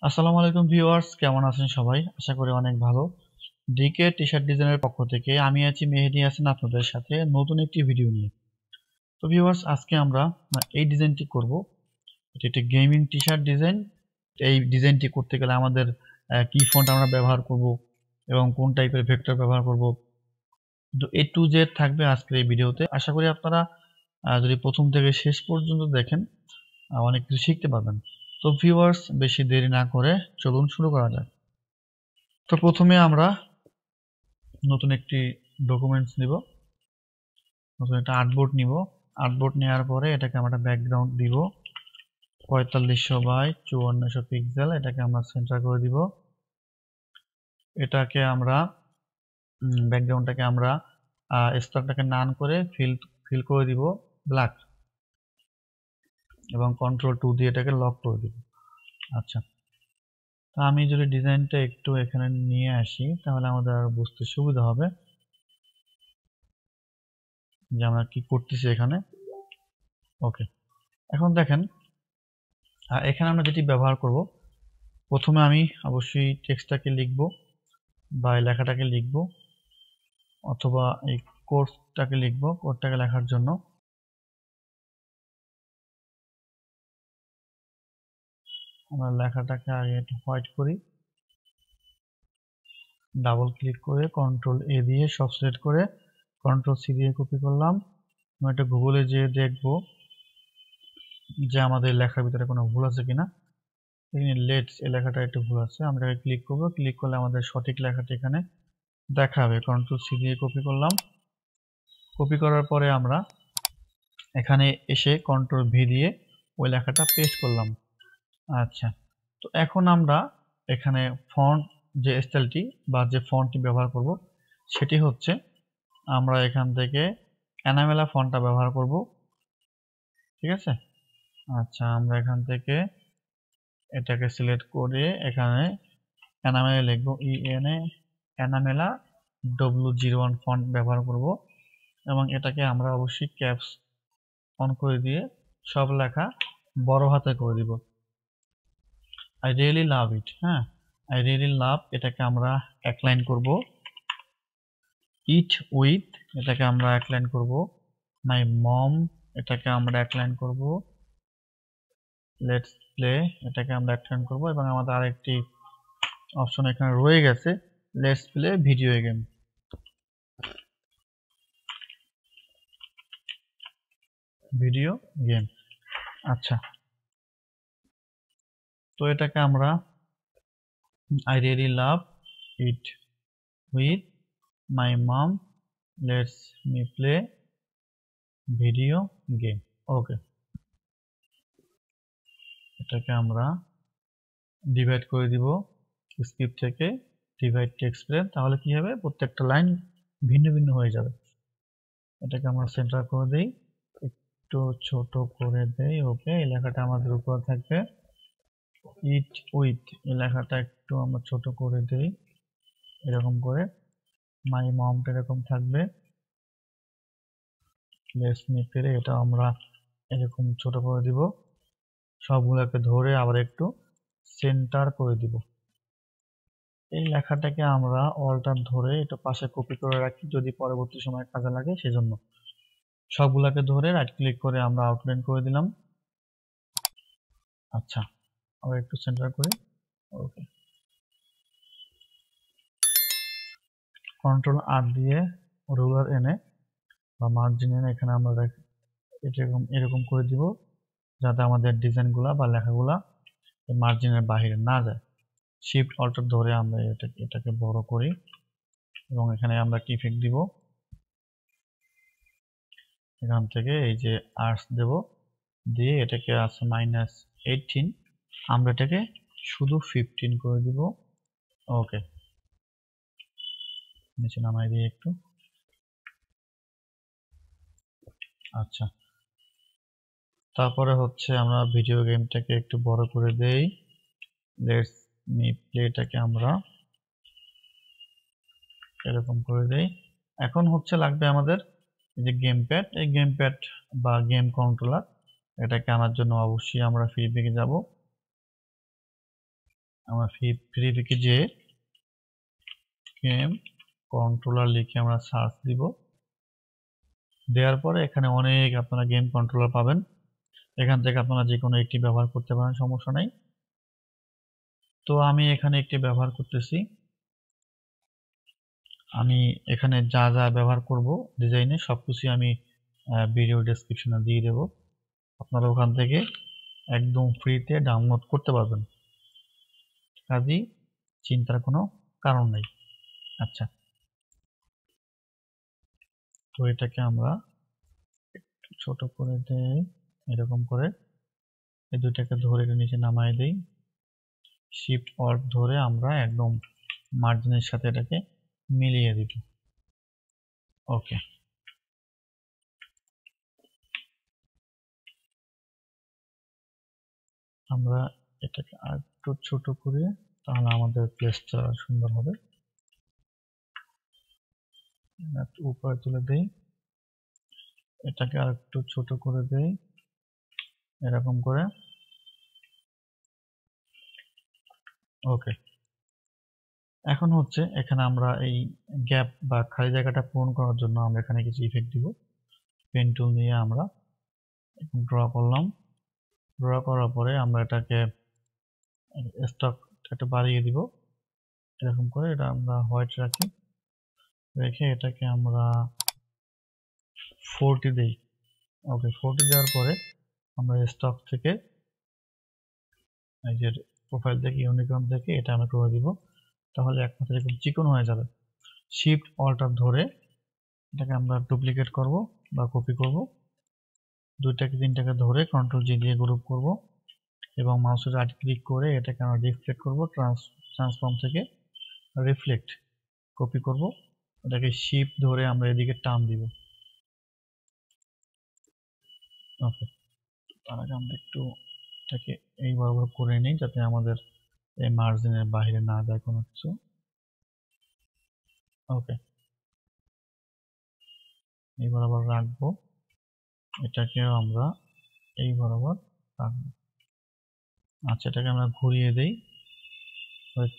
আসসালামু আলাইকুম ভিউয়ার্স, কেমন আছেন সবাই? আশা করি অনেক ভালো। ডিকে টি-শার্ট ডিজাইনের পক্ষ থেকে আমি আছি মেহেদী হাসান আপনাদের সাথে নতুন একটি ভিডিও নিয়ে। তো ভিউয়ার্স, আজকে আমরা এই ডিজাইনটি করব। এটি একটি গেমিং টি-শার্ট ডিজাইন। এই ডিজাইনটি করতে গেলে আমাদের কি ফন্ট আমরা ব্যবহার করব এবং কোন টাইপের ভেক্টর ব্যবহার করব, তো এ টু জেড থাকবে আজকের এই ভিডিওতে। আশা করি আপনারা যদি প্রথম থেকে শেষ পর্যন্ত দেখেন অনেক কিছু শিখতে পারবেন। তো ভিউয়ার্স, বেশি দেরি না করে চলুন শুরু করা যাক। তো প্রথমে আমরা নতুন একটি ডকুমেন্টস নিব, নতুন একটা আর্টবোর্ড নিব। আর্টবোর্ড নেওয়ার পরে এটাকে আমরা ব্যাকগ্রাউন্ড দিব 4500 বাই 5400 পিক্সেল। এটাকে আমরা সেন্টার করে দিব। এটাকে আমরা ব্যাকগ্রাউন্ডটাকে আমরা স্টারটাকে নান করে ফিল করে দিব ব্ল্যাক এবং কন্ট্রোল 2 দিয়ে এটাকে লক করে দিব। আচ্ছা, তো আমি যদি ডিজাইনটা একটু এখানে নিয়ে আসি তাহলে আমাদের আর বুঝতে সুবিধা হবে যে আমরা কি করতেছি এখানে। ওকে, এখন দেখেন এখানে আমরা যেটি ব্যবহার করব, প্রথমে আমি অবশ্যই টেক্সটটাকে লিখব বা এই লেখাটাকে লিখব, অথবা এই কোডটাকে লিখব। কোডটাকে লেখার জন্য আমরা লেখাটাকে আগে একটু হোয়াইট করি, ডাবল ক্লিক করে কন্ট্রোল এ দিয়ে সব সিলেক্ট করে কন্ট্রোল সি দিয়ে কপি করলাম। আমি একটা গুগলে যেয়ে দেখব যে আমাদের লেখার ভিতরে কোনো ভুল আছে কিনা। লেটস, এই লেখাটা একটু ভুল আছে, আমরা ক্লিক করব। ক্লিক করলে আমাদের সঠিক লেখাটা এখানে দেখাবে। কন্ট্রোল সি দিয়ে কপি করলাম। কপি করার পরে আমরা এখানে এসে কন্ট্রোল ভি দিয়ে ওই লেখাটা পেস্ট করলাম। আচ্ছা, তো এখন আমরা এখানে ফন্ট যে স্টাইলটি বা যে ফন্টটি ব্যবহার করব সেটি হচ্ছে, আমরা এখান থেকে এনামেলা ফন্টটা ব্যবহার করব। ঠিক আছে। আচ্ছা, আমরা এখান থেকে এটাকে সিলেক্ট করে এখানে এনামেলা লিখব, এনামেলা W01 ফন্ট ব্যবহার করব এবং এটাকে আমরা অবশ্যই ক্যাপস অন করে দিয়ে সব লেখা বড় হাতে করে দিব। আই রিয়েলি লাভ ইট। হ্যাঁ, আই রিয়েলি লাভ, এটাকে আমরা এক লাইন করব। ইট উইথ, এটাকে আমরা এক লাইন করব। মাই মম, এটাকে আমরা এক লাইন করব। লেটস প্লে, এটাকে আমরা এক লাইন করব এবং আমাদের আরেকটি অপশন এখানে রয়ে গেছে, let's play video game. Video game. আচ্ছা, তো এটাকে আমরা I really love it with my mom, let's me play video game. Okay, এটাকে আমরা ডিভাইড করে দিব স্ক্রিপ্ট থেকে, ডিভাইড টেক্সট ফ্রেম। তাহলে কি হবে, প্রত্যেকটা লাইন ভিন্ন ভিন্ন হয়ে যাবে। এটাকে আমরা সেন্টার করে দেই, একটু ছোট করে দেই। ওকে, এই লেখাটা আমাদের উপরে থাকবে। ইট উইথ, এই লেখাটা একটু আমরা ছোট করে দেই এরকম করে। মাই মমটা এরকম থাকবে। লেটস মি প্লে, এটা আমরা এরকম ছোট করে দিব। সবগুলোকে ধরে আবার একটু সেন্টার করে দিব। এই লেখাটাকে আমরা অল্টার ধরে এটা পাশে কপি করে রাখি, যদি পরবর্তী সময় কাজে লাগে সেজন্য। সবগুলাকে ধরে রাইট ক্লিক করে আমরা আউটলাইন করে দিলাম। আচ্ছা, আবার একটু সেন্টার করি। ওকে, কন্ট্রোল আর দিয়ে রুলার এনে বা মার্জিন এনে এখানে আমরা এরকম এরকম করে দিব, যাতে আমাদের ডিজাইনগুলা বা লেখাগুলা মার্জিনের বাইরে না যায়। শিফট অল্টার ধরে আমরা এটাকে বড় করি এবং এখানে আমরা কি ইফেক্ট দিব, এখান থেকে এই যে আর্টস দেব, দিয়ে এটাকে আছে -18, আমরা এটাকে শুধু 15 করে দিব। ওকে, নিচে নামাই দিয়ে একটু। আচ্ছা, তারপরে হচ্ছে আমরা ভিডিও গেমটাকে একটু বড় করে দেই। লেটস মি প্লেটাকে আমরা এরকম করে দেই। এখন হচ্ছে লাগবে আমাদের এই যে গেম প্যাড, এই গেম প্যাড বা গেম কন্ট্রোলার, এটাকে আনার জন্য অবশ্যই আমরা ফিডব্যাকে যাব। আমরা ফ্রি থেকে যে গেম কন্ট্রোলার লিখে আমরা সার্চ দিব। দেওয়ার পরে এখানে অনেক আপনারা গেম কন্ট্রোলার পাবেন। এখান থেকে আপনারা যে কোনো একটি ব্যবহার করতে পারেন, সমস্যা নাই। তো আমি এখানে একটি ব্যবহার করতেছি। আমি এখানে যা যা ব্যবহার করব ডিজাইনে সবকিছু আমি ভিডিও ডেসক্রিপশনে দিয়ে দেব। আপনারা ওখান থেকে একদম ফ্রিতে ডাউনলোড করতে পারবেন, কাজেই চিন্তার কোনো কারণ নেই। আচ্ছা, তো এটাকে আমরা ছোট করে দেই, এরকম করে এই দুইটাকে ধরে নিচে নামাই দেই। শিফট অল্ট ধরে আমরা একদম মার্জিনের সাথে এটাকে মিলিয়ে দিব। ওকে, আমরা এটাকে আরেকটু ছোট করে, তাহলে আমাদের প্লেসটা সুন্দর হবে। একটু উপরে তুলে দেই, এটাকে আরেকটু ছোট করে দেই, এরকম করে। ওকে, এখন হচ্ছে এখানে আমরা এই গ্যাপ বা খালি জায়গাটা পূরণ করার জন্য আমরা এখানে কিছু ইফেক্ট দিব। পেন টুল নিয়ে আমরা ড্র করলাম। ড্র করার পরে আমরা এটাকে স্টক একটু বাড়িয়ে দিব, এরকম করে। এটা আমরা হোয়াইট রাখি, রেখে এটাকে আমরা 40 দেই। ওকে, 40 দেওয়ার পরে আমরা স্টক থেকে এই যে প্রোফাইল থেকে ইউনিকর্ন থেকে এটা আমরা করে দিব, তাহলে একমাত্র এরকম চিকন হয়ে যাবে। শিফট অল্টার ধরে এটাকে আমরা ডুপ্লিকেট করব বা কপি করব, দুইটাকে তিনটাকে ধরে কন্ট্রোল জি দিয়ে গ্রুপ করব এবং মাউসের রাইট ক্লিক করে এটাকে আমরা রিফ্লেক্ট করব। ট্রান্সফর্ম থেকে রিফ্লেক্ট কপি করব, এটাকে শিফট ধরে আমরা এদিকে টান দিব। ওকে, তার আগে আমরা একটু এটাকে এই বরাবর করে নিই যাতে আমাদের এই মার্জিনের বাইরে না যায় কোনো কিছু। ওকে, এই বরাবর রাখবো, এটাকেও আমরা এই বরাবর রাখবো। আচ্ছা, এটাকে আমরা ঘুরিয়ে দেই,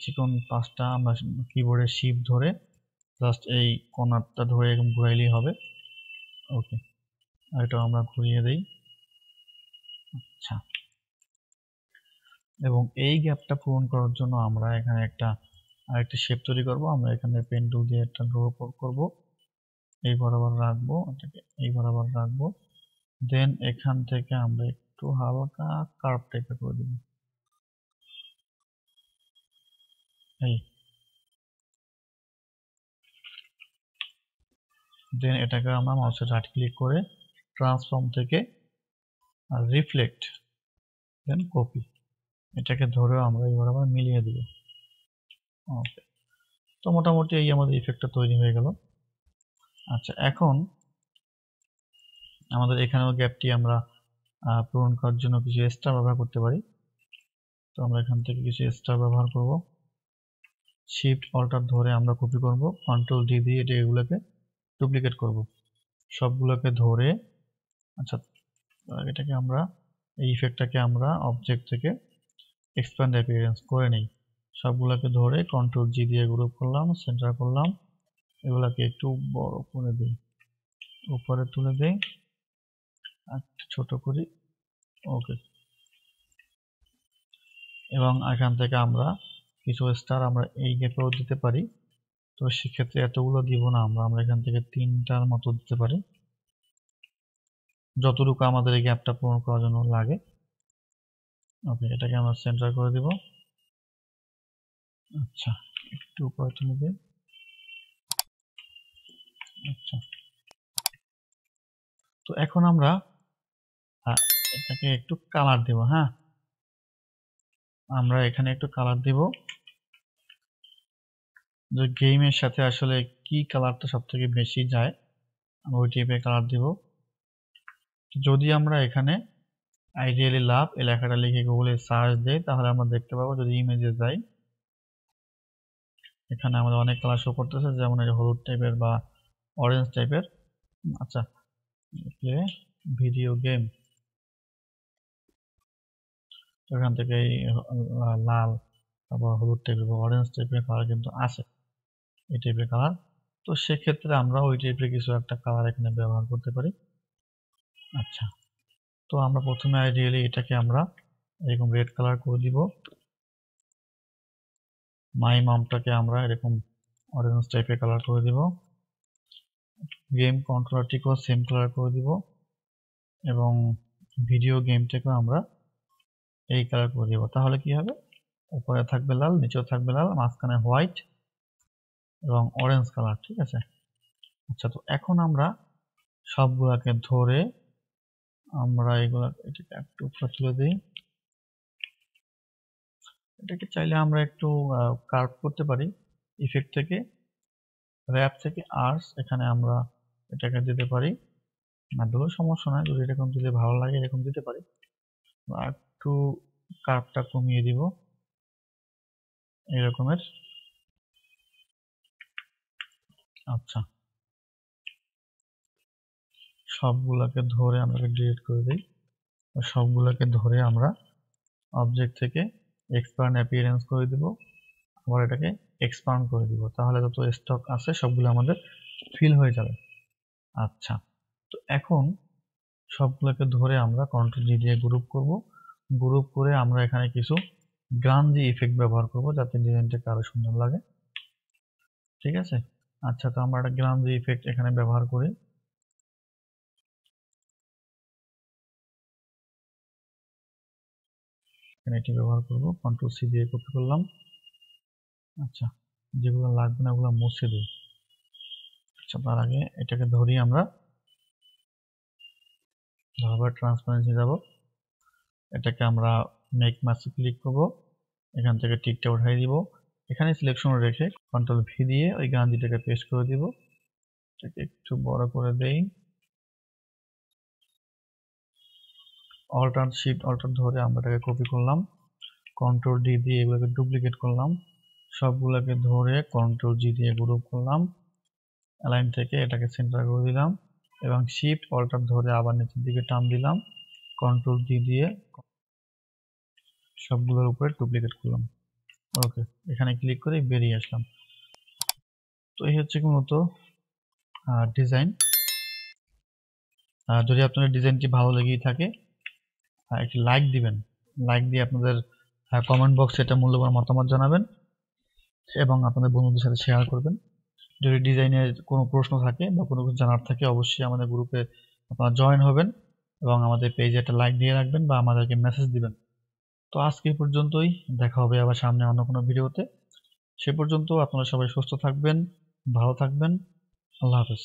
চিকন পাঁচটা আমরা কিবোর্ডের শিফট ধরে জাস্ট এই কর্নারটা ধরে এরকম ঘুরাইলেই হবে। ওকে, আর এটা আমরা ঘুরিয়ে দেই। আচ্ছা, এবং এই গ্যাপটা পূরণ করার জন্য আমরা এখানে আরেকটা শেপ তৈরি করব। আমরা এখানে পেন টুল দিয়ে একটা ড্র করব, এই বরাবর রাখবো, এটাকে এই বরাবর রাখবো। দেন এখান থেকে আমরা একটু হালকা কার্ভ টাইপের করে দিব। এই দেন এটাকে আমরা মাউসের রাইট ক্লিক করে ট্রান্সফর্ম থেকে রিফ্লেক্ট দেন কপি, এটাকে ধরেও আমরা এই বরাবর মিলিয়ে দিব। ওকে, তো মোটামুটি এই আমাদের ইফেক্টটা তৈরি হয়ে গেল। আচ্ছা, এখন আমাদের এখানেও গ্যাপটি আমরা পূরণ করার জন্য কিছু স্টার ব্যবহার করতে পারি। তো আমরা এখান থেকে কিছু স্টার ব্যবহার করব। শিফট অল্টার ধরে আমরা কপি করব, কন্ট্রোল ডি দিয়ে এগুলোকে ডুপ্লিকেট করব সবগুলোকে ধরে। আচ্ছা, এটাকে আমরা এই ইফেক্টটাকে আমরা অবজেক্ট থেকে এক্সপ্যান্ড অ্যাপিয়ারেন্স করে নেই। সবগুলোকে ধরে কন্ট্রোল জি দিয়ে গ্রুপ করলাম, সেন্টার করলাম, এগুলাকে একটু বড় করে দিই, উপরে তুলে দেই, একটু ছোট করি। ওকে, এবং এখান থেকে আমরা কিছু স্টার আমরা এই গ্যাপেও দিতে পারি। তো সেক্ষেত্রে এতগুলো দিব না, আমরা এখান থেকে 3টার মতো দিতে পারি, যতটুকু আমাদের এই গ্যাপটা পূরণ করার জন্য লাগে। ওকে, এটাকে আমরা সেন্টার করে দিব। আচ্ছা, একটু উপরে তুলে দিই। আচ্ছা, তো এখন আমরা এটাকে একটু কালার দেব। হ্যাঁ, আমরা এখানে একটু কালার দিব, যে গেমের সাথে আসলে কি কালারটা সব থেকে বেশি যায় ওই টাইপের কালার দিব। যদি আমরা এখানে আইডিয়ালি লাভ এই লেখাটা লিখে গুগলে সার্চ দেই, তাহলে আমরা দেখতে পাবো। যদি ইমেজে যাই, এখানে আমাদের অনেক কালার শো করতেছে, যেমন এই হলুদ টাইপের বা অরেঞ্জ টাইপের। আচ্ছা, ভিডিও গেম, এখান থেকে এই লাল, তারপর হলুদ টাইপের বা অরেঞ্জ টাইপের কালার কিন্তু আছে, এই টাইপের কালার। তো সেক্ষেত্রে আমরা ওই টাইপের কিছু একটা কালার এখানে ব্যবহার করতে পারি। আচ্ছা, তো আমরা প্রথমে আইডিয়ালি এটাকে আমরা এরকম রেড কালার করে দিব, মাই মামটাকে আমরা এরকম অরেঞ্জ টাইপের কালার করে দিব, গেম কন্ট্রোলারটিকেও সেম কালার করে দিব, এবং ভিডিও গেমটাকেও আমরা এই কালার করে দিব। তাহলে কি হবে, উপরে থাকবে লাল, নিচেও থাকবে লাল, মাঝখানে হোয়াইট এবং অরেঞ্জ কালার। ঠিক আছে। আচ্ছা, তো এখন আমরা সবগুলাকে ধরে আমরা এগুলা এটাকে একটু উপরে তুলে দিই। এটাকে চাইলে আমরা একটু কার্ভ করতে পারি, ইফেক্ট থেকে, র্যাপ থেকে আর্টস, এখানে আমরা এটাকে দিতে পারি। না দিলেও সমস্যা নয়, যদি এরকম দিলে ভালো লাগে এরকম দিতে পারি। আর একটু কার্ভটা কমিয়ে দিব এরকমের। আচ্ছা, সবগুলাকে ধরে আমরা ডিলিট করে দিই। সবগুলাকে ধরে আমরা অবজেক্ট থেকে এক্সপ্যান্ড অ্যাপিয়ারেন্স করে দিব, আবার এটাকে এক্সপান্ড করে দিব। তাহলে যত স্টক আছে সবগুলো আমাদের ফিল হয়ে যাবে। আচ্ছা, তো এখন সবগুলোকে ধরে আমরা কন্ট্রোল জি দিয়ে গ্রুপ করব। গ্রুপ করে আমরা এখানে কিছু গ্রান্জি ইফেক্ট ব্যবহার করব যাতে ডিজাইনটাকে আরো সুন্দর লাগে। ঠিক আছে। আচ্ছা, তো আমরা একটা গ্রান্জি ইফেক্ট এখানে ব্যবহার করি। এখানে এটি ব্যবহার করব, কন্ট্রোল সি দিয়ে কপি করলাম। আচ্ছা, যেগুলো লাগবে না ওগুলো মুছে দিই। আচ্ছা, তার আগে এটাকে ধরি আমরা, আবার ট্রান্সপারেন্সি যাব, এটাকে আমরা মেক মাস্কে ক্লিক করব, এখান থেকে টিকটা উঠাই দিব, এখানে সিলেকশন রেখে কন্ট্রোল ভি দিয়ে ওই গান্ধীটাকে পেস্ট করে দিব। এটাকে একটু বড় করে দেই, অল্টার শিফট অল্টার ধরে আমরা এটাকে কপি করলাম, কন্ট্রোল ডি দিয়ে এগুলোকে ডুপ্লিকেট করলাম, সবগুলোকে ধরে কন্ট্রোল জি দিয়ে গ্রুপ করলাম, অ্যালাইন থেকে এটাকে সেন্টার করে দিলাম, এবং শিফট অল্টার ধরে আবার নিচের দিকে টান দিলাম, কন্ট্রোল জি দিয়ে সবগুলোর উপরে ডুপ্লিকেট করলাম। ওকে, এখানে ক্লিক করে বেরিয়ে আসলাম। তো এই হচ্ছে মূলত ডিজাইন। যদি আপনাদের ডিজাইনটি ভালো লেগে থাকে একটি লাইক দিবেন, লাইক দিয়ে আপনাদের কমেন্ট বক্সে এটা মূল্যবান মতামত জানাবেন এবং আপনাদের বন্ধুদের সাথে শেয়ার করবেন। যদি ডিজাইনের কোনো প্রশ্ন থাকে বা কোনো কিছু জানার থাকে অবশ্যই আমাদের গ্রুপে আপনারা জয়েন হবেন এবং আমাদের পেজে একটা লাইক দিয়ে রাখবেন বা আমাদেরকে মেসেজ দিবেন। তো আজকে পর্যন্তই, দেখা হবে আবার সামনে অন্য কোনো ভিডিওতে। সে পর্যন্ত আপনারা সবাই সুস্থ থাকবেন, ভালো থাকবেন। আল্লাহ হাফেজ।